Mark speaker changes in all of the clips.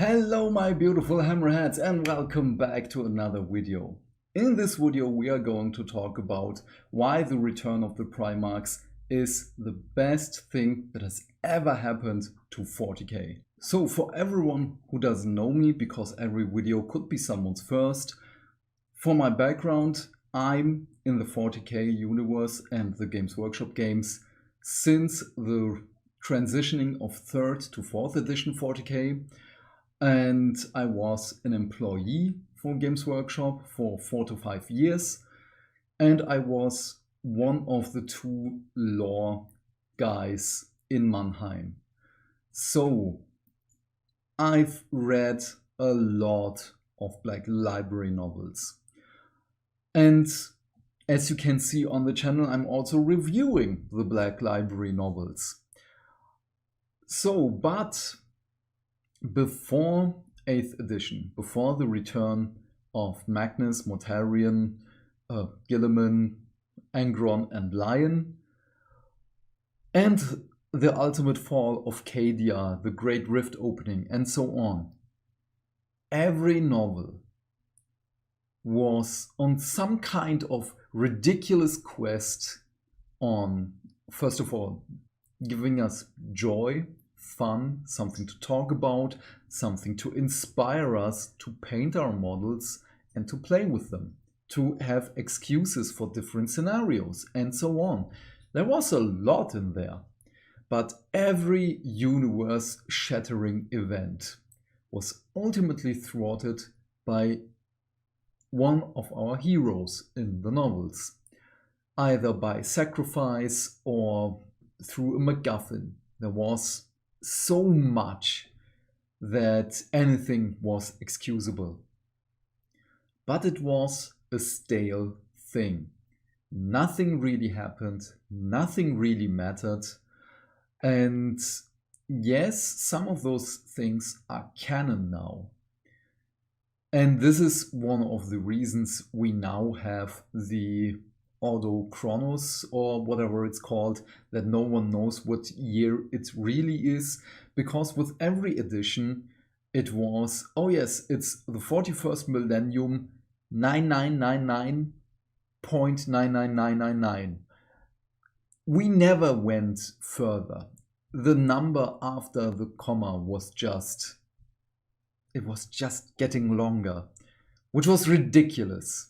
Speaker 1: Hello my beautiful hammerheads and welcome back to another video. In this video we are going to talk about why the return of the Primarchs is the best thing that has ever happened to 40k. So for everyone who doesn't know me, because every video could be someone's first, for my background, I'm in the 40k universe and the Games Workshop games since the transitioning of 3rd to 4th edition 40k. And I was an employee for Games Workshop for 4 to 5 years. And I was one of the 2 lore guys in Mannheim. So I've read a lot of Black Library novels. And as you can see on the channel, I'm also reviewing the Black Library novels. But before 8th edition, before the return of Magnus, Mortarion, Guilliman, Angron and Lion, and the ultimate fall of Cadia, the Great Rift opening, and so on, every novel was on some kind of ridiculous quest on, first of all, giving us joy, fun, something to talk about, something to inspire us to paint our models and to play with them, to have excuses for different scenarios and so on. There was a lot in there, but every universe-shattering event was ultimately thwarted by one of our heroes in the novels, either by sacrifice or through a MacGuffin. There was so much that anything was excusable. But it was a stale thing. Nothing really happened, nothing really mattered. And yes, some of those things are canon now. And this is one of the reasons we now have the Ordo Chronos, or whatever it's called, that no one knows what year it really is, because with every edition it was, oh yes, it's the 41st millennium 9999.99999. We never went further. The number after the comma was just getting longer, which was ridiculous.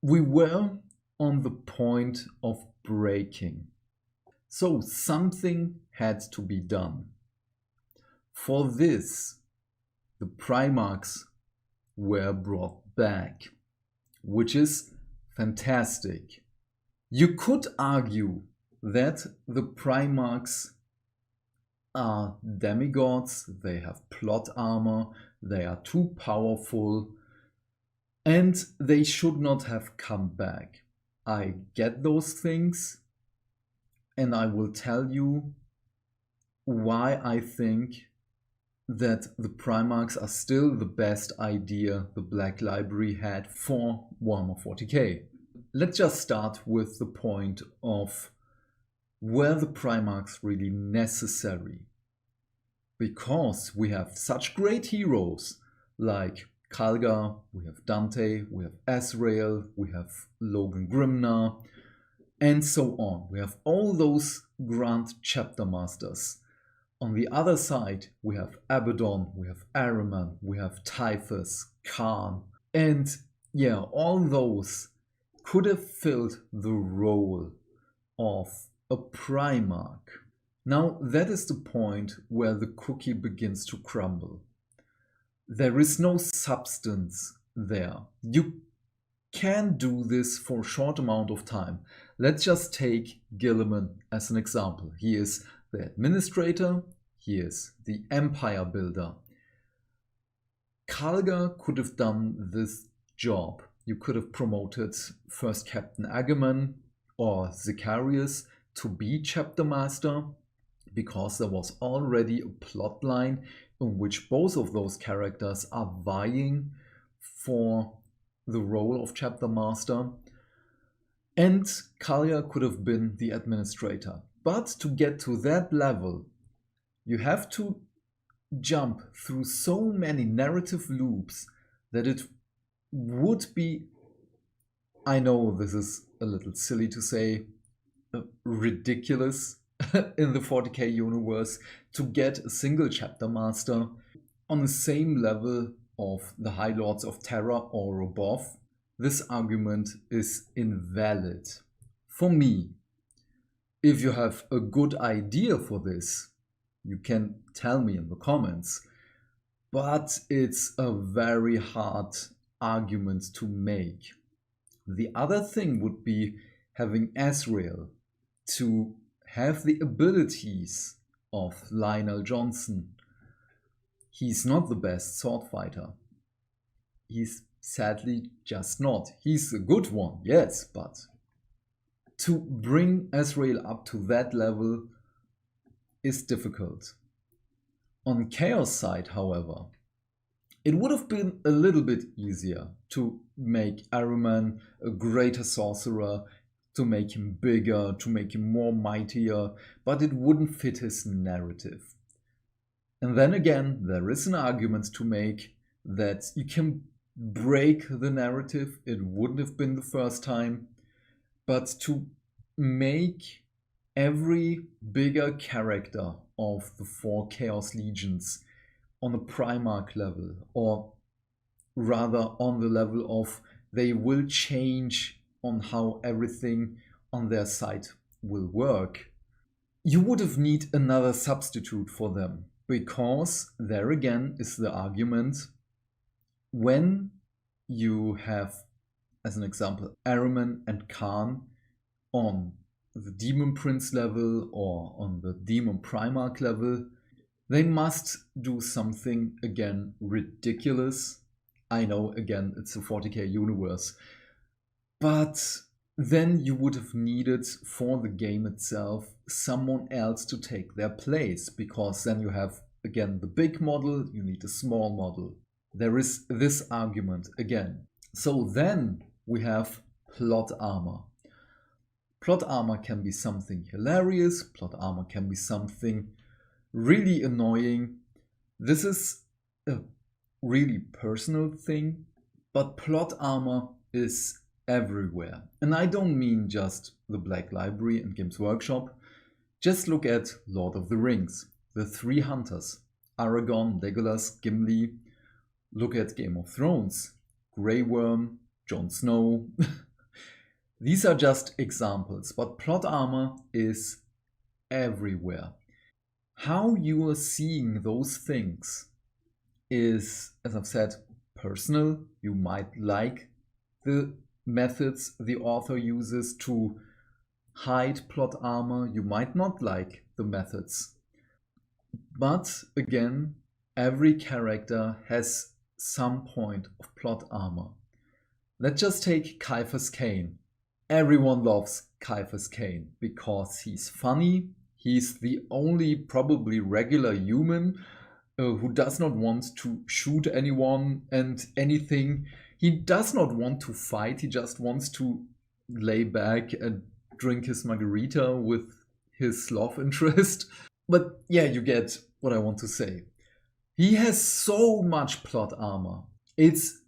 Speaker 1: We were on the point of breaking. So something had to be done. For this, the Primarchs were brought back, which is fantastic. You could argue that the Primarchs are demigods, they have plot armor, they are too powerful, and they should not have come back. I get those things, and I will tell you why I think that the Primarchs are still the best idea the Black Library had for Warhammer 40k. Let's just start with the point of, were the Primarchs really necessary? Because we have such great heroes like Khalga, we have Dante, we have Azrael, we have Logan Grimnar, and so on. We have all those Grand Chapter Masters. On the other side, we have Abaddon, we have Ahriman, we have Typhus, Khan, and yeah, all those could have filled the role of a Primarch. Now that is the point where the cookie begins to crumble. There is no substance there. You can do this for a short amount of time. Let's just take Guilliman as an example. He is the administrator, he is the empire builder. Khalga could have done this job. You could have promoted first Captain Agaman or Zacharias to be chapter master, because there was already a plot line in which both of those characters are vying for the role of chapter master. And Khalga could have been the administrator. But to get to that level, you have to jump through so many narrative loops that it would be, I know this is a little silly to say, ridiculous in the 40k universe to get a single chapter master on the same level of the High Lords of Terra or above. This argument is invalid. For me, if you have a good idea for this, you can tell me in the comments, but it's a very hard argument to make. The other thing would be having Azrael to have the abilities of Lionel Johnson. He's not the best sword fighter. He's sadly just not. He's a good one, yes, but to bring Azrael up to that level is difficult. On Chaos side, however, it would have been a little bit easier to make Ahriman a greater sorcerer, to make him bigger, to make him more mightier, but it wouldn't fit his narrative. And then again, there is an argument to make that you can break the narrative. It wouldn't have been the first time, but to make every bigger character of the 4 Chaos Legions on a Primarch level, or rather on the level of they will change on how everything on their side will work, you would have need another substitute for them, because there again is the argument when you have, as an example, Ahriman and Khan on the Demon Prince level or on the Demon Primarch level, they must do something, again, ridiculous. I know, again, it's a 40k universe. But then you would have needed, for the game itself, someone else to take their place. Because then you have, again, the big model, you need a small model. There is this argument again. So then we have plot armor. Plot armor can be something hilarious. Plot armor can be something really annoying. This is a really personal thing, but plot armor is everywhere. And I don't mean just the Black Library and Games Workshop. Just look at Lord of the Rings, the 3 hunters, Aragorn, Legolas, Gimli. Look at Game of Thrones, Grey Worm, Jon Snow. These are just examples, but plot armor is everywhere. How you are seeing those things is, as I've said, personal. You might like the methods the author uses to hide plot armor. You might not like the methods. But again, every character has some point of plot armor. Let's just take Caiaphas Cain. Everyone loves Caiaphas Cain because he's funny. He's the only probably regular human who does not want to shoot anyone and anything. He does not want to fight. He just wants to lay back and drink his margarita with his love interest. But yeah, you get what I want to say. He has so much plot armor. It's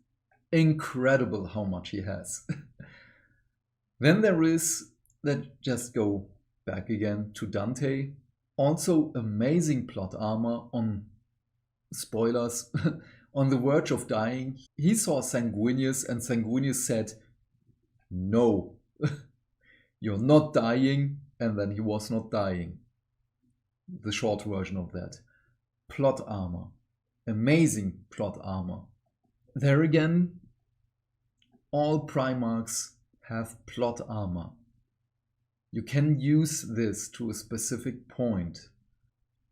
Speaker 1: incredible how much he has. Then there is, let's just go back again to Dante. Also amazing plot armor on, spoilers, on the verge of dying. He saw Sanguinius and Sanguinius said, no, you're not dying. And then he was not dying. The short version of that. Plot armor. Amazing plot armor. There again, all Primarchs have plot armor. You can use this to a specific point,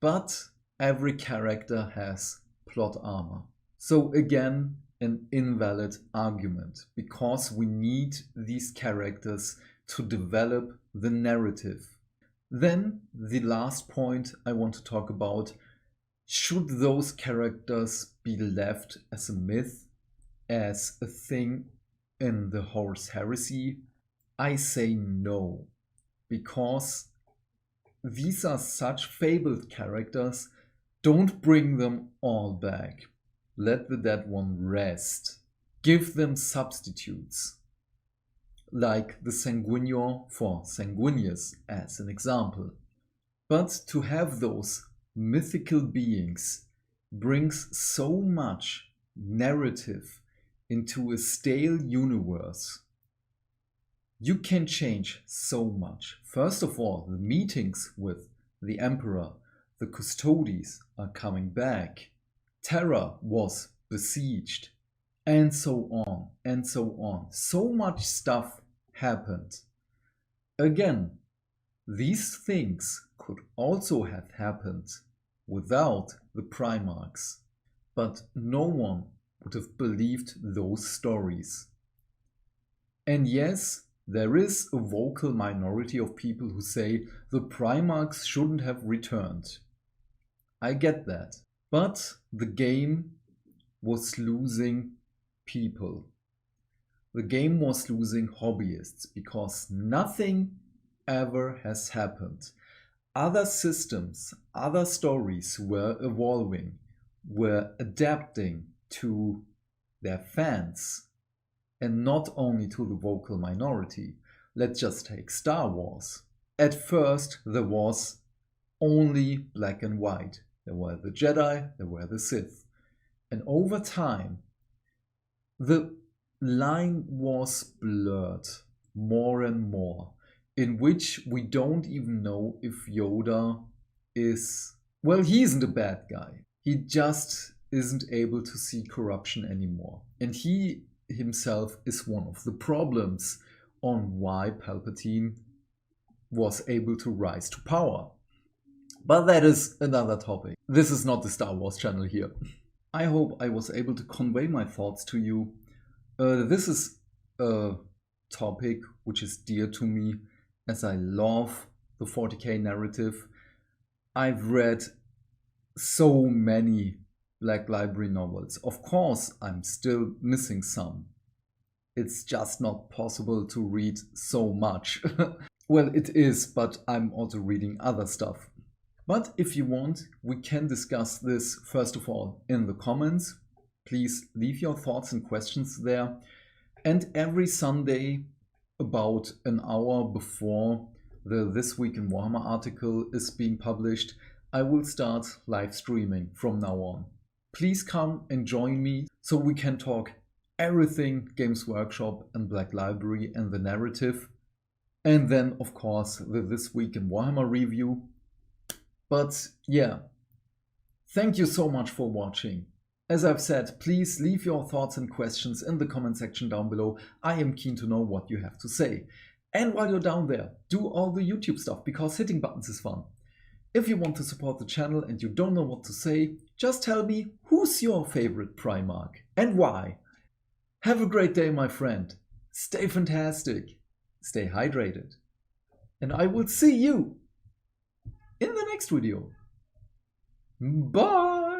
Speaker 1: but every character has plot armor. So again, an invalid argument, because we need these characters to develop the narrative. Then the last point I want to talk about, should those characters be left as a myth, as a thing in the Horus Heresy? I say no, because these are such fabled characters Don't bring them all back. Let the dead one rest. Give them substitutes, like the sanguinior for sanguinius as an example. But to have those mythical beings brings so much narrative into a stale universe. You can change so much. First of all, the meetings with the Emperor, the custodies are coming back. Terra was besieged, and so on, and so on. So much stuff happened. Again, these things could also have happened without the Primarchs, but no one would have believed those stories. And yes, there is a vocal minority of people who say the Primarchs shouldn't have returned. I get that. But the game was losing people. The game was losing hobbyists because nothing ever has happened. Other systems, other stories were evolving, were adapting to their fans, and not only to the vocal minority. Let's just take Star Wars. At first, there was only black and white. There were the Jedi, there were the Sith. And over time, the line was blurred more and more, in which we don't even know if Yoda is... Well, he isn't a bad guy. He just isn't able to see corruption anymore. And he himself is one of the problems on why Palpatine was able to rise to power. But that is another topic. This is not the Star Wars channel here. I hope I was able to convey my thoughts to you. This is a topic which is dear to me, as I love the 40k narrative. I've read so many Black Library novels. Of course, I'm still missing some. It's just not possible to read so much. Well, it is, but I'm also reading other stuff. But if you want, we can discuss this first of all in the comments. Please leave your thoughts and questions there. And every Sunday, about an hour before the This Week in Warhammer article is being published, I will start live streaming from now on. Please come and join me so we can talk everything Games Workshop and Black Library and the narrative. And then, of course, the This Week in Warhammer review. But yeah, thank you so much for watching. As I've said, please leave your thoughts and questions in the comment section down below. I am keen to know what you have to say. And while you're down there, do all the YouTube stuff, because hitting buttons is fun. If you want to support the channel and you don't know what to say, just tell me who's your favorite Primarch and why. Have a great day, my friend. Stay fantastic. Stay hydrated. And I will see you in the next video. Bye!